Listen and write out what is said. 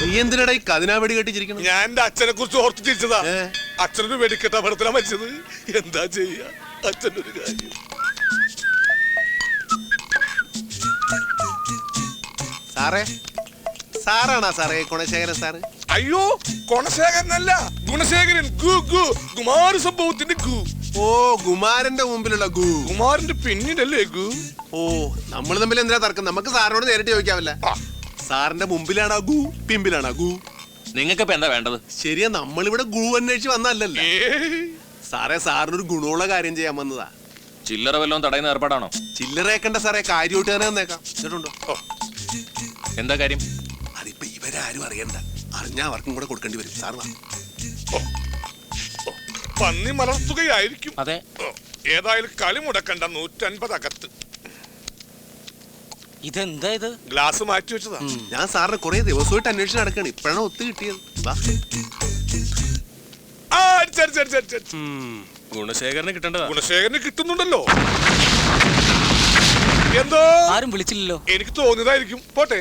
നീ എന്തിനാടാ ഈ കതിനാ വെടി കെട്ടിച്ചിരിക്കണം? ഞാൻ എന്റെ അച്ഛനെ കുറിച്ച് ഓർത്ത് ചിരിച്ചതാ. അച്ഛനൊരു വെടിക്കെട്ട അപകടത്തിലാ മരിച്ചത്. എന്താ ചെയ്യാ, അച്ഛൻ്റെ ഒരു കാര്യം. സാറേ, സാറാണോ സാറേ ഗുണശേഖരൻ സാറ്? അയ്യോ, ഗുണശേഖരനല്ല, ഗുണശേഖരൻ. കുമാര സംഭവത്തിന്റെ ഗു. ഓ, കുമാരന്റെ മുമ്പിലുള്ള ഗു. കുമാരന്റെ പിന്നിലല്ലേ ഗു? ഓ, നമ്മൾ തമ്മിൽ എന്തിനാ തർക്കം? നമുക്ക് സാറിനോട് നേരിട്ട് ചോദിക്കാവില്ല. സാറിന്റെ മുമ്പിലാണോ ഗു, പിമ്പിലാണോ ഗു? നിങ്ങൾക്കിപ്പോ എന്താ വേണ്ടത്? ശരിയാ, നമ്മളിവിടെ ഗു അന്വേഷിച്ച് വന്നല്ലോ സാറേ. സാറിനൊരു ഗുണമുള്ള കാര്യം ചെയ്യാൻ വന്നതാ. ചില്ലറ വല്ലതും തടയുന്ന ഏർപ്പാടാണോ? ചില്ലറേക്കണ്ട സാറേ, കാര്യമായിട്ട് തന്നെ വന്നേക്കാം. കേട്ടുണ്ടോ? എന്താ കാര്യം? അതിപ്പോ ഇവരാരും അറിയണ്ട. അറിഞ്ഞാ അവർക്കും കൂടെ കൊടുക്കേണ്ടി വരും. സാർ വാ. പന്നി മലർത്തുകയായിരിക്കും. അതെ. ഏതായാലും കളി മുടക്കണ്ട. 150 അകത്ത്. ഇതെന്താ ഇത്? ഗ്ലാസ് മാറ്റി വെച്ചതാ. ഞാൻ സാറിന് കുറെ ദിവസമായിട്ട് അന്വേഷണം നടക്കാണ്. ഇപ്പഴാണ് ഒത്തു കിട്ടിയത്. ഗുണശേഖരന് കിട്ടേണ്ടതാ. ഗുണശേഖരന് കിട്ടുന്നുണ്ടല്ലോ. എന്തോ ആരും വിളിച്ചില്ലല്ലോ. എനിക്ക് തോന്നിയതായിരിക്കും. പോട്ടെ.